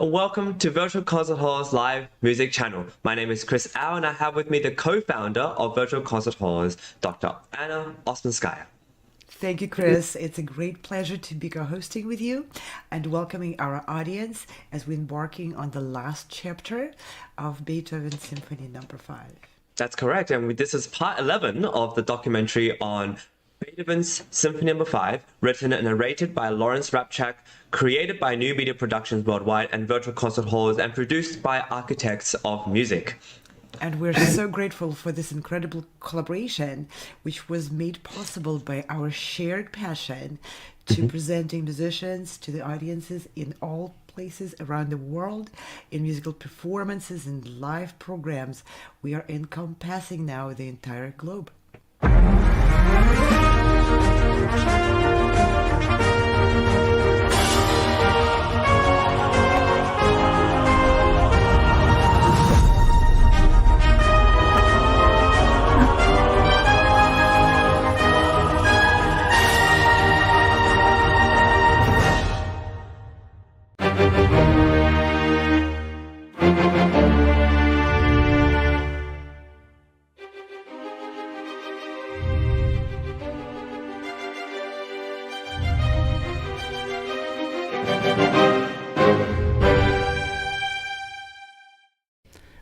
and welcome to Virtual Concert Hall's live music channel. My name is Chris Au, and I have with me the co-founder of Virtual Concert Halls, Dr. Anna Osmanskaya. Thank you, Chris. It's a great pleasure to be co-hosting with you and welcoming our audience as we're embarking on the last chapter of Beethoven's Symphony No. 5. That's correct, and this is part 11 of the documentary on Beethoven's Symphony No. 5, written and narrated by Lawrence Rapchak, created by New Media Productions Worldwide and Virtual Concert Halls, and produced by Architects of Music. And we're so grateful for this incredible collaboration, which was made possible by our shared passion to presenting musicians to the audiences in all places around the world, in musical performances and live programs. We are encompassing now the entire globe.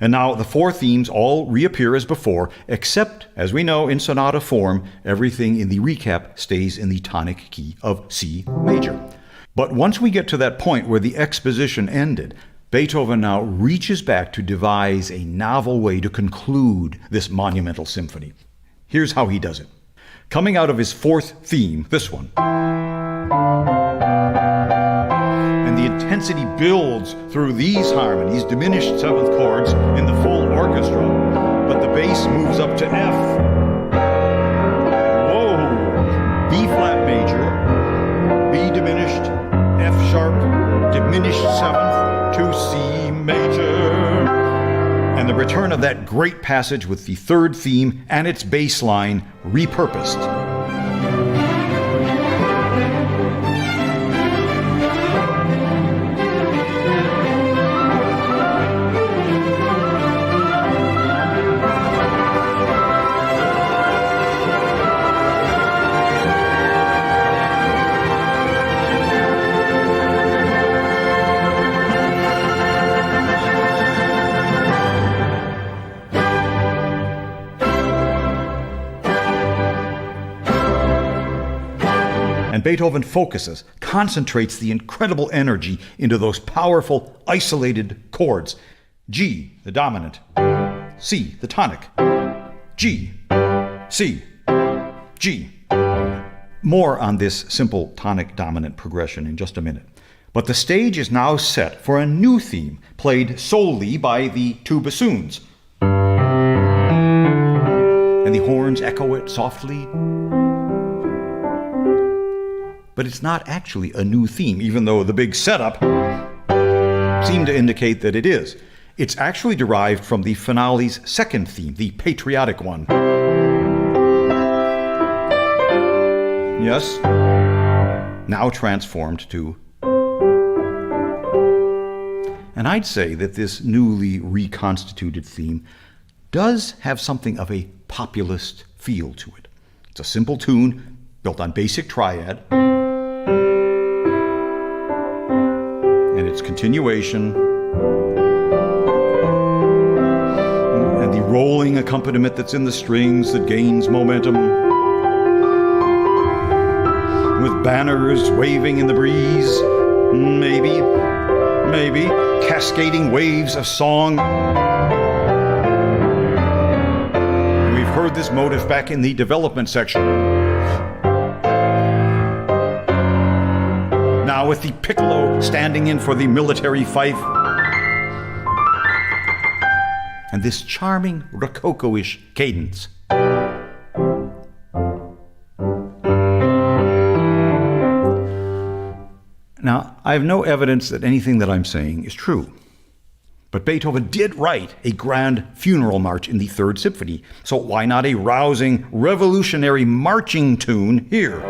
And now the four themes all reappear as before, except, as we know, in sonata form, everything in the recap stays in the tonic key of C major. But once we get to that point where the exposition ended, Beethoven now reaches back to devise a novel way to conclude this monumental symphony. Here's how he does it. Coming out of his fourth theme, this one, and the intensity builds through these harmonies, diminished seventh chords in the full orchestra, but the bass moves up to F. Whoa! B flat major, B diminished, F sharp, diminished seventh to C major. And the return of that great passage with the third theme and its bass line repurposed. And Beethoven focuses, concentrates the incredible energy into those powerful, isolated chords. G, the dominant. C, the tonic. G, C, G. More on this simple tonic-dominant progression in just a minute. But the stage is now set for a new theme, played solely by the two bassoons. And the horns echo it softly. But it's not actually a new theme, even though the big setup seemed to indicate that it is. It's actually derived from the finale's second theme, the patriotic one. Yes, now transformed to. And I'd say that this newly reconstituted theme does have something of a populist feel to it. It's a simple tune built on basic triad, and its continuation, and the rolling accompaniment that's in the strings that gains momentum, with banners waving in the breeze, maybe, cascading waves of song. And we've heard this motif back in the development section. Now with the piccolo standing in for the military fife. And this charming rococo-ish cadence. Now, I have no evidence that anything that I'm saying is true. But Beethoven did write a grand funeral march in the Third Symphony, so why not a rousing, revolutionary marching tune here?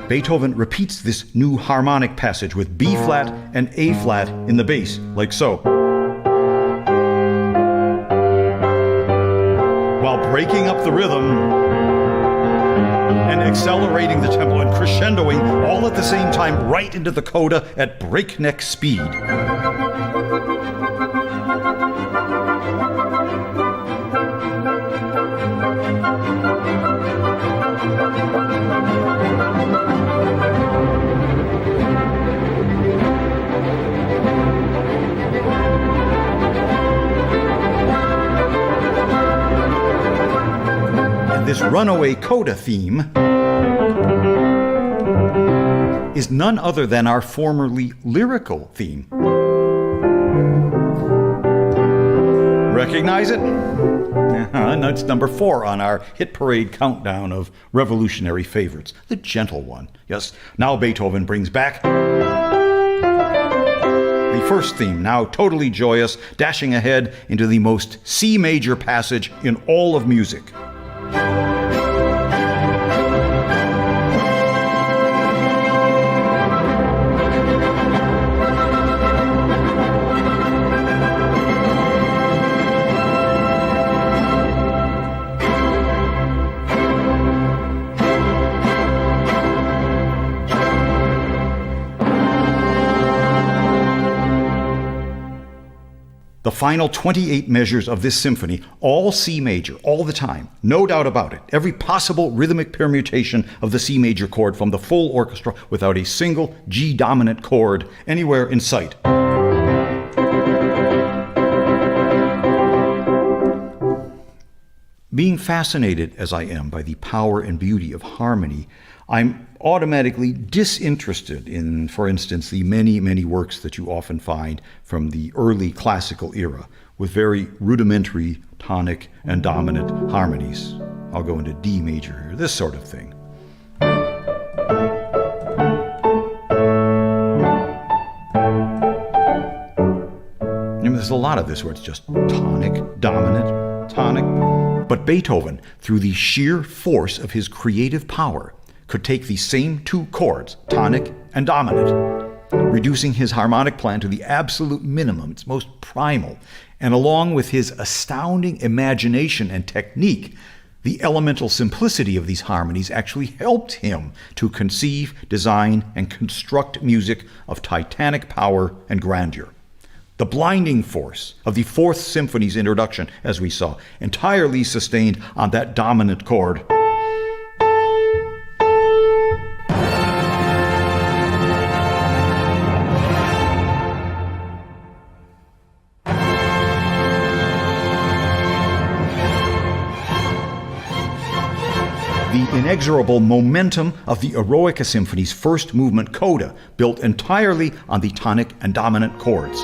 Beethoven repeats this new harmonic passage with B flat and A flat in the bass, like so, while breaking up the rhythm and accelerating the tempo and crescendoing all at the same time right into the coda at breakneck speed. This runaway coda theme is none other than our formerly lyrical theme. Recognize it? That's number 4 on our hit parade countdown of revolutionary favorites, the gentle one. Yes, now Beethoven brings back the first theme, now totally joyous, dashing ahead into the most C major passage in all of music. The final 28 measures of this symphony, all C major, all the time, no doubt about it. Every possible rhythmic permutation of the C major chord from the full orchestra without a single G dominant chord anywhere in sight. Being fascinated as I am by the power and beauty of harmony, I'm automatically disinterested in, for instance, the many, many works that you often find from the early classical era with very rudimentary tonic and dominant harmonies. I'll go into D major here, this sort of thing. There's a lot of this where it's just tonic, dominant, tonic. But Beethoven, through the sheer force of his creative power, could take these same 2 chords, tonic and dominant, reducing his harmonic plan to the absolute minimum, its most primal, and along with his astounding imagination and technique, the elemental simplicity of these harmonies actually helped him to conceive, design, and construct music of titanic power and grandeur. The blinding force of the 4th Symphony's introduction, as we saw, entirely sustained on that dominant chord. The inexorable momentum of the Eroica Symphony's first movement coda, built entirely on the tonic and dominant chords.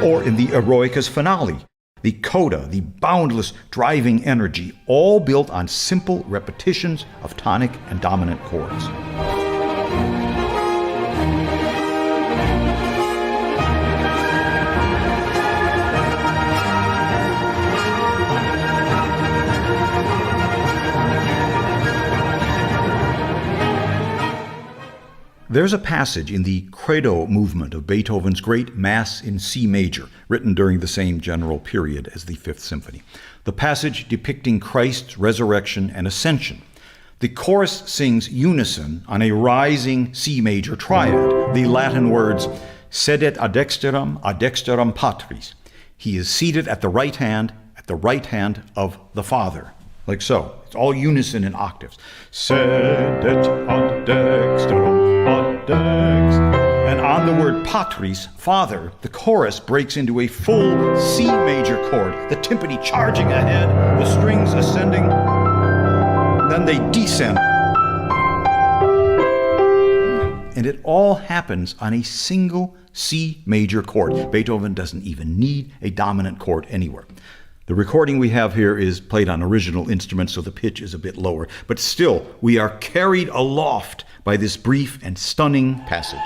Or in the Eroica's finale, the coda, the boundless driving energy, all built on simple repetitions of tonic and dominant chords. There's a passage in the Credo movement of Beethoven's great Mass in C major, written during the same general period as the Fifth Symphony. The passage depicting Christ's resurrection and ascension. The chorus sings unison on a rising C major triad, the Latin words, sedet ad dexteram Patris. He is seated at the right hand of the Father. Like so. It's all unison in octaves. Sedet ad dexteram ad dex. And on the word patris, Father, the chorus breaks into a full C major chord, the timpani charging ahead, the strings ascending, then they descend. And it all happens on a single C major chord. Beethoven doesn't even need a dominant chord anywhere. The recording we have here is played on original instruments, so the pitch is a bit lower. But still, we are carried aloft by this brief and stunning passage.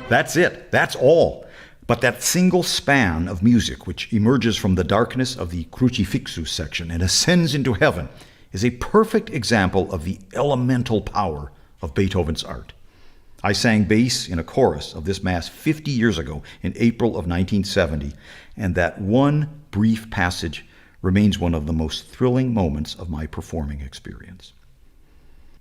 That's it. That's all. But that single span of music, which emerges from the darkness of the Crucifixus section and ascends into heaven, is a perfect example of the elemental power of Beethoven's art. I sang bass in a chorus of this Mass 50 years ago in April of 1970, and that one brief passage remains one of the most thrilling moments of my performing experience.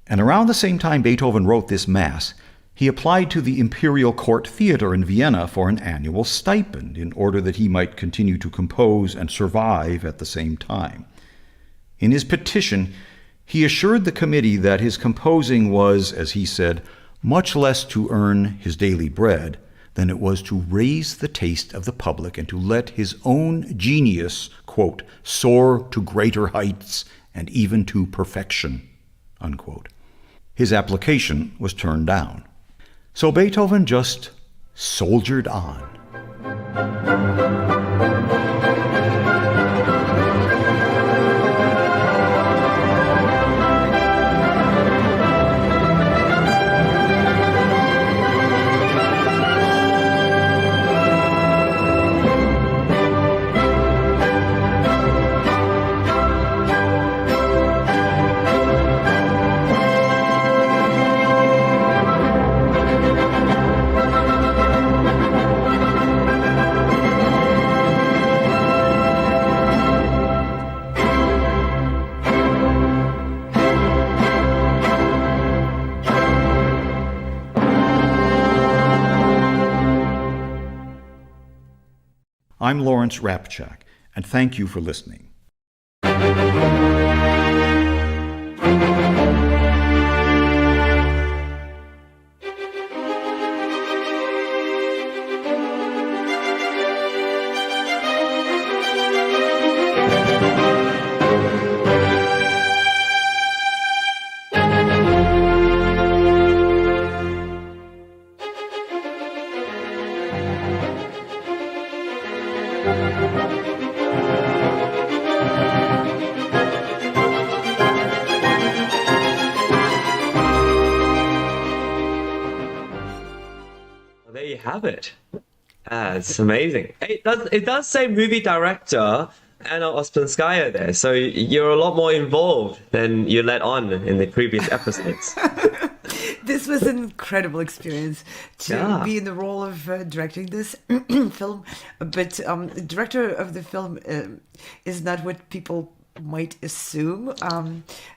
And around the same time Beethoven wrote this Mass, he applied to the Imperial Court Theater in Vienna for an annual stipend in order that he might continue to compose and survive at the same time. In his petition, he assured the committee that his composing was, as he said, much less to earn his daily bread than it was to raise the taste of the public and to let his own genius, quote, soar to greater heights and even to perfection, unquote. His application was turned down. So Beethoven just soldiered on. I'm Lawrence Rapchak, and thank you for listening. There you have it. It's amazing. It does say movie director Anna Ospinskaya there, so you're a lot more involved than you let on in the previous episodes. This was an incredible experience to be in the role of directing this film, but the director of the film is not what people might assume.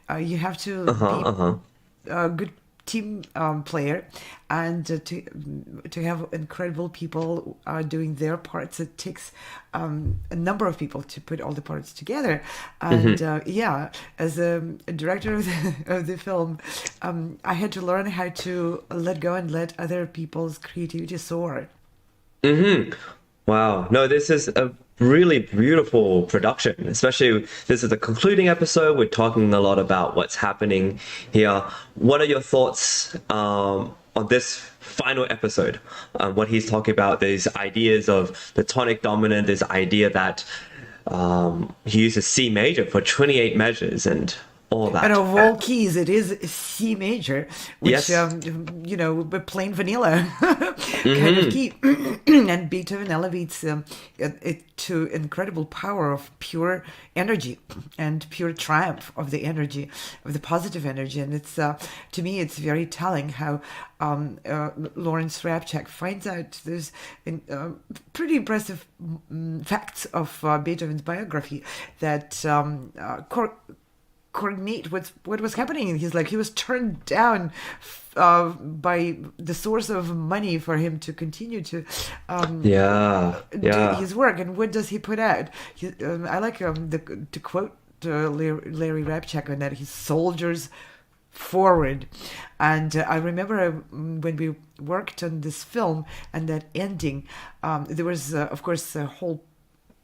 You have to be a good team player, and to have incredible people doing their parts. It takes a number of people to put all the parts together, and as a director of the film, I had to learn how to let go and let other people's creativity soar. Wow. No, this is a really beautiful production, especially this is the concluding episode. We're talking a lot about what's happening here. What are your thoughts on this final episode? What he's talking about, these ideas of the tonic dominant, this idea that he uses C major for 28 measures and all that. And of all keys, it is C major, which, plain vanilla kind of key. And Beethoven elevates it to incredible power of pure energy and pure triumph of the energy, of the positive energy. And it's, to me, it's very telling how Lawrence Rapchak finds out those pretty impressive facts of Beethoven's biography that coordinate with what was happening. He was turned down by the source of money for him to continue to do his work. And what does he put out? I like to quote Larry Rapchak on that. He soldiers forward. And I remember when we worked on this film and that ending, there was of course a whole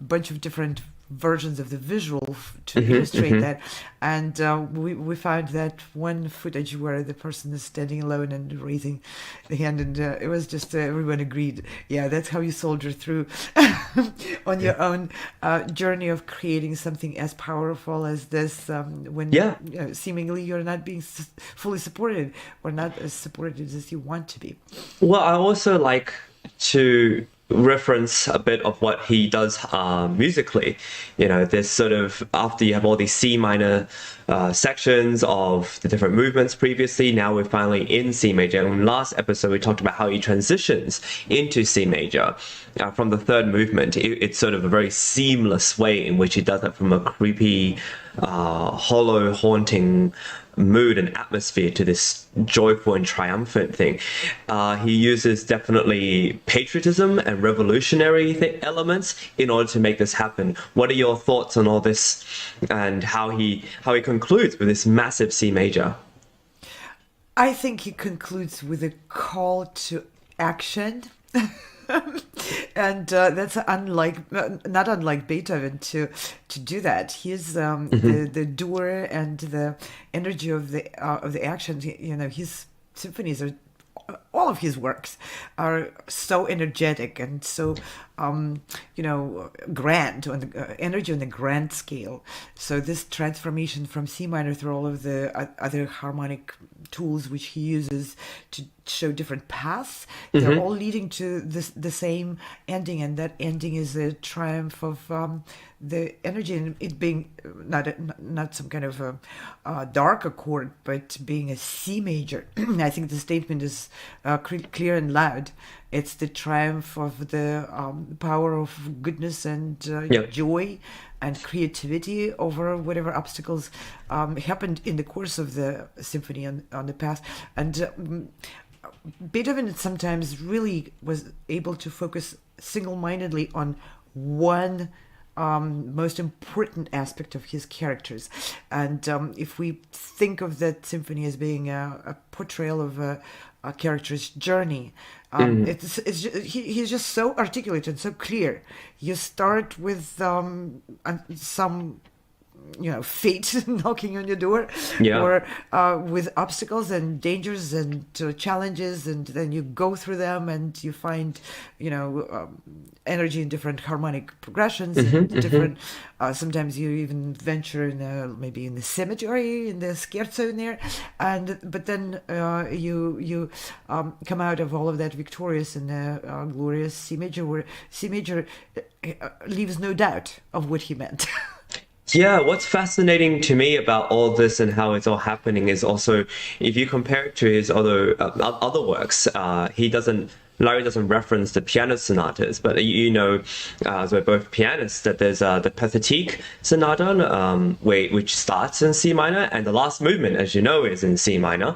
bunch of different versions of the visual to illustrate that. And we found that one footage where the person is standing alone and raising the hand, and it was just everyone agreed, yeah, that's how you soldier through on your own journey of creating something as powerful as this, when seemingly you're not being fully supported or not as supported as you want to be. Well, I also like to reference a bit of what he does musically. This sort of, after you have all these C minor sections of the different movements previously, now we're finally in C major. In the last episode, we talked about how he transitions into C major from the third movement. It's sort of a very seamless way in which he does it, from a creepy, hollow, haunting mood and atmosphere to this joyful and triumphant thing. He uses definitely patriotism and revolutionary elements in order to make this happen. What are your thoughts on all this, and how he concludes with this massive C major? I think he concludes with a call to action. And that's not unlike Beethoven to do that. He's the doer and the energy of the action. His symphonies are, all of his works are so energetic and so grand, on the energy on the grand scale. So this transformation from C minor through all of the other harmonic tools which he uses to show different paths, they're all leading to the same ending, and that ending is a triumph of the energy, and it being not some kind of a darker chord, but being a C major. I think the statement is clear and loud. It's the triumph of the power of goodness and joy and creativity over whatever obstacles happened in the course of the symphony on the path. And Beethoven sometimes really was able to focus single-mindedly on one most important aspect of his characters. And if we think of that symphony as being a portrayal of a character's journey, he's just so articulate and so clear. You start with some fate knocking on your door, or with obstacles and dangers and challenges, and then you go through them and you find energy in different harmonic progressions, and different sometimes you even venture in maybe in the cemetery, in the scherzo in there, but then you come out of all of that victorious in a glorious C major, where C major leaves no doubt of what he meant. Yeah, what's fascinating to me about all this and how it's all happening is also, if you compare it to his other works, Larry doesn't reference the piano sonatas, but as we're both pianists, that there's the Pathetique sonata, which starts in C minor, and the last movement, as you know, is in C minor.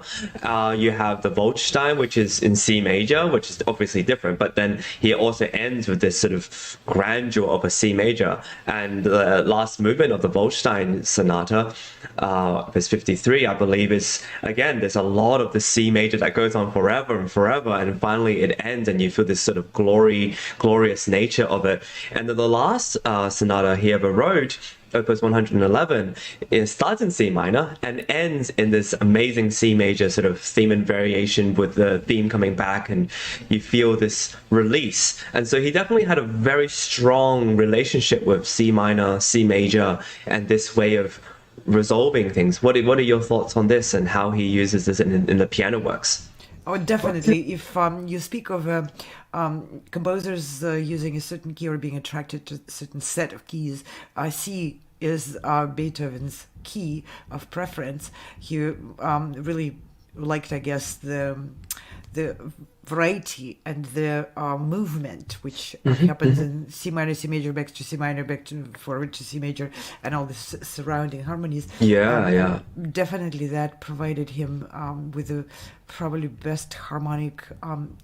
You have the Waldstein, which is in C major, which is obviously different, but then he also ends with this sort of grandeur of a C major. And the last movement of the Waldstein sonata, verse 53, I believe, is, again, there's a lot of the C major that goes on forever and forever, and finally it ends, and you feel this sort of glorious nature of it. And then the last sonata he ever wrote, Opus 111, it starts in C minor and ends in this amazing C major sort of theme and variation, with the theme coming back, and you feel this release. And so he definitely had a very strong relationship with C minor, C major, and this way of resolving things. What are your thoughts on this, and how he uses this in the piano works? Oh, definitely. If you speak of composers using a certain key or being attracted to a certain set of keys, C is Beethoven's key of preference. He really liked, I guess, the variety and the movement which happens in C minor, C major, back to C minor, back to forward to C major, and all the surrounding harmonies. Definitely that provided him with the probably best harmonic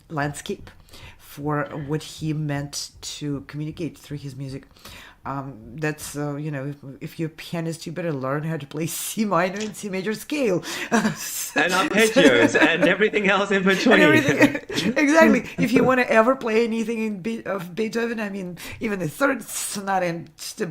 landscape for what he meant to communicate through his music. That's if you're a pianist, you better learn how to play C minor and C major scale, and arpeggios and everything else in between. Exactly. If you want to ever play anything of Beethoven, I mean, even the third sonata, and just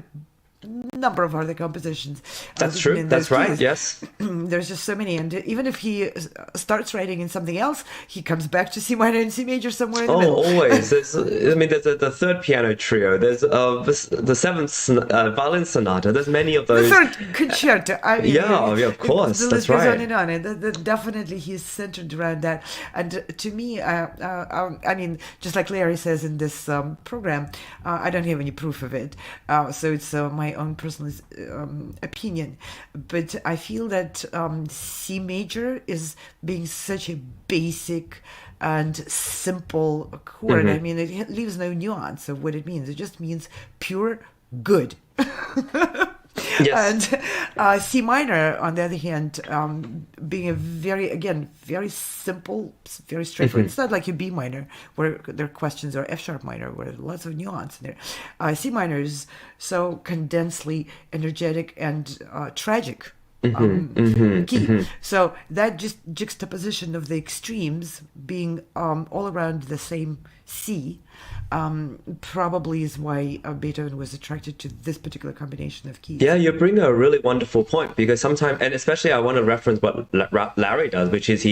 number of other compositions. That's written true. in That's those right. keys. Yes. There's just so many, and even if he starts writing in something else, he comes back to C minor and C major somewhere in the Oh, middle. always. There's the third piano trio. There's the seventh violin sonata. There's many of The those. third concerto. I mean, Yeah, of course. The That's list goes on right. and on, and definitely he's centered around that. And to me, I mean, just like Larry says in this program, I don't have any proof of it, so it's my own personal opinion. But I feel that C major is being such a basic and simple chord. I mean, it leaves no nuance of what it means. It just means pure good. Yes. And C minor, on the other hand, being a very simple, very straightforward. It's not like your B minor, where there are questions, or F sharp minor, where there's lots of nuance in there. C minor is so condensely energetic and tragic. Key. So that just juxtaposition of the extremes being all around the same C probably is why Beethoven was attracted to this particular combination of keys. Yeah, you bring a really wonderful point, because sometimes, and especially I want to reference what Larry does, which is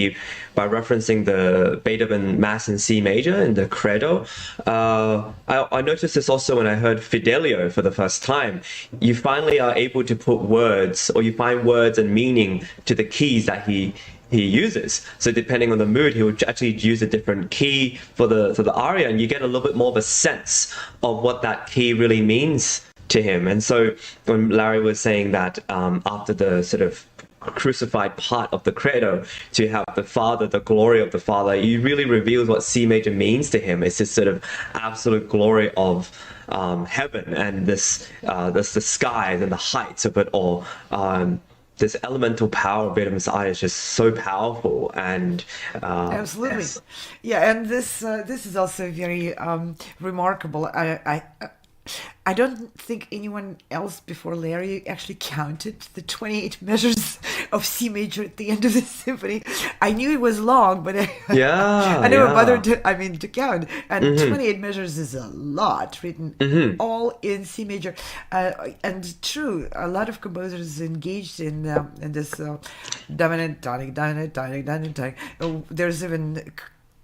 by referencing the Beethoven Mass in C major in the Credo. I noticed this also when I heard Fidelio for the first time. You finally are able to put words, or you find words and meaning to the keys that he uses. So depending on the mood, he would actually use a different key for the aria, and you get a little bit more of a sense of what that key really means to him. And so when Larry was saying that after the sort of crucified part of the Credo, to have the Father, the glory of the Father, he really reveals what C major means to him. It's this sort of absolute glory of heaven, and the skies and the heights of it all. This elemental power of Beethoven's art is just so powerful, and Absolutely, yes. yeah. And this is also very remarkable. I don't think anyone else before Larry actually counted the 28 measures of C major at the end of the symphony. I knew it was long, but I never bothered to count. And 28 measures is a lot, written all in C major. And true, a lot of composers engaged in this dominant, tonic, dominant, tonic, dominant, tonic. There's even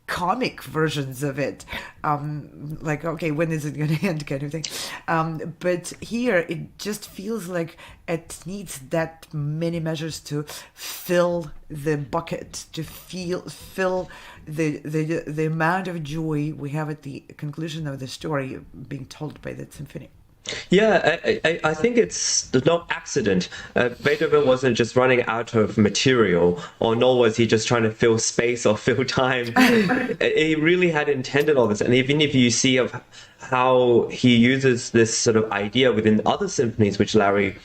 comic versions of it, like, okay, when is it going to end, kind of thing. But here it just feels like it needs that many measures to fill the bucket, to fill the amount of joy we have at the conclusion of the story being told by that symphony. Yeah, I think it's no accident. Beethoven wasn't just running out of material, or nor was he just trying to fill space or fill time. He really had intended all this. And even if you see of how he uses this sort of idea within other symphonies, which Larry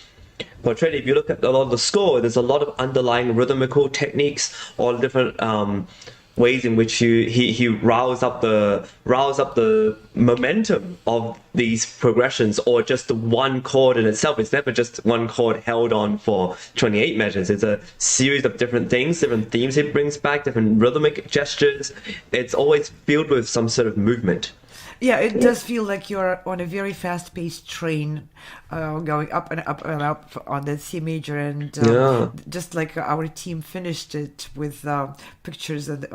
portrayed, if you look at a lot of the score, there's a lot of underlying rhythmical techniques, or different ways in which he rouse up the momentum of these progressions, or just the one chord in itself. It's never just one chord held on for 28 measures. It's a series of different things, different themes he brings back, different rhythmic gestures. It's always filled with some sort of movement. Yeah, it does feel like you're on a very fast-paced train, going up and up and up on the C major, and just like our team finished it with pictures and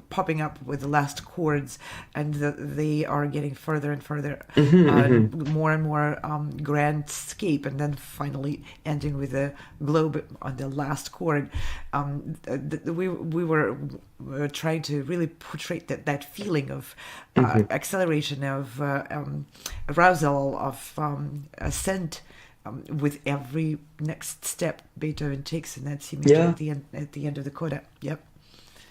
popping up with the last chords, and they are getting further and further, more and more grand scape, and then finally ending with a globe on the last chord. We were trying to really portray that feeling of acceleration, of arousal, of ascent, with every next step Beethoven takes in that C major at the end of the coda. Yep.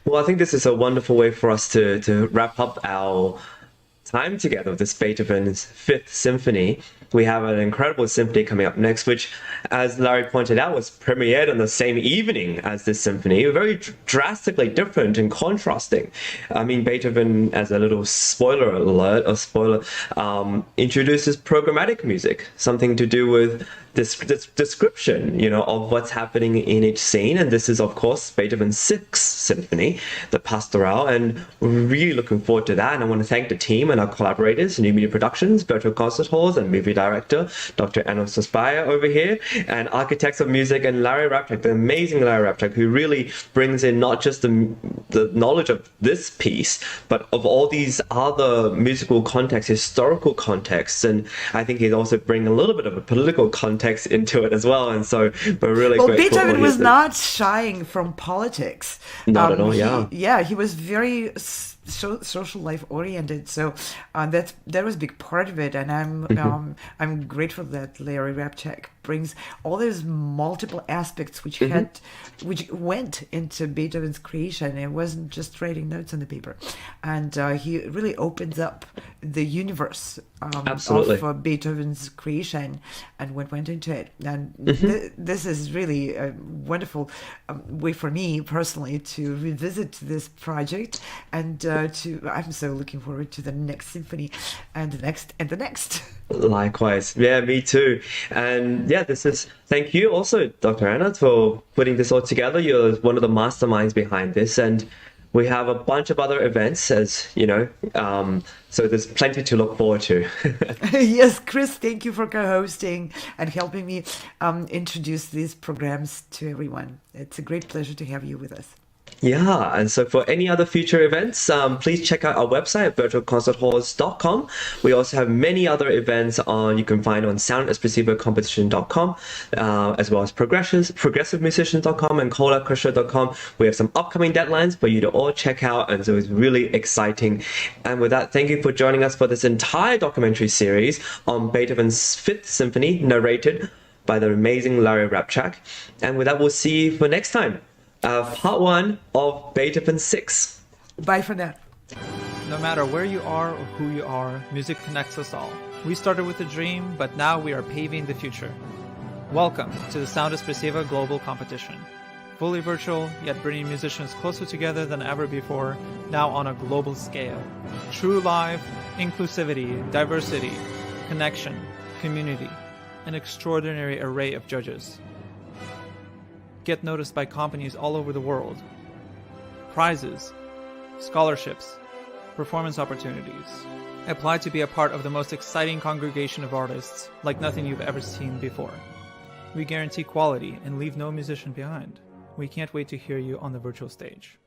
Well, I think this is a wonderful way for us to wrap up our time together with this Beethoven's Fifth Symphony. We have an incredible symphony coming up next, which, as Larry pointed out, was premiered on the same evening as this symphony. Very drastically different and contrasting. I mean, Beethoven, as a little introduces programmatic music, something to do with this description, of what's happening in each scene. And this is, of course, Beethoven's Sixth Symphony, the Pastoral, and we're really looking forward to that. And I want to thank the team and our collaborators, New Media Productions, Virtual Concert Halls, and movie director Dr. Anna Sospaya over here, and architects of music, and Larry Rapchak, the amazing Larry Rapchak, who really brings in not just the knowledge of this piece, but of all these other musical contexts, historical contexts, and I think he's also bringing a little bit of a political context into it as well. And so we're really grateful. Beethoven was not shying from politics. Not at all. He was very social life oriented, so that was a big part of it. And I'm grateful that Larry Rapchak brings all those multiple aspects which went into Beethoven's creation. It wasn't just writing notes on the paper, and he really opens up the universe of Beethoven's creation and what went into it. And this is really a wonderful way for me personally to revisit this project, and I'm so looking forward to the next symphony and the next and the next. Likewise. Yeah, me too. And thank you also, Dr. Anna, for putting this all together. You're one of the masterminds behind this, and we have a bunch of other events, as you know, so there's plenty to look forward to. Yes, Chris, thank you for co-hosting and helping me introduce these programs to everyone. It's a great pleasure to have you with us. Yeah, and so for any other future events, please check out our website at virtualconcerthalls.com. We also have many other events you can find on soundexpressivocompetition.com, as well as progressivemusicians.com and coda.com. We have some upcoming deadlines for you to all check out, and so it's really exciting. And with that, thank you for joining us for this entire documentary series on Beethoven's Fifth Symphony, narrated by the amazing Larry Rapchak. And with that, we'll see you for next time. Part 1 of Beethoven 6. Bye for now. No matter where you are or who you are, music connects us all. We started with a dream, but now we are paving the future. Welcome to the Sound Espressiva Global Competition. Fully virtual, yet bringing musicians closer together than ever before, now on a global scale. True live, inclusivity, diversity, connection, community, an extraordinary array of judges. Get noticed by companies all over the world. Prizes, scholarships, performance opportunities. Apply to be a part of the most exciting congregation of artists like nothing you've ever seen before. We guarantee quality and leave no musician behind. We can't wait to hear you on the virtual stage.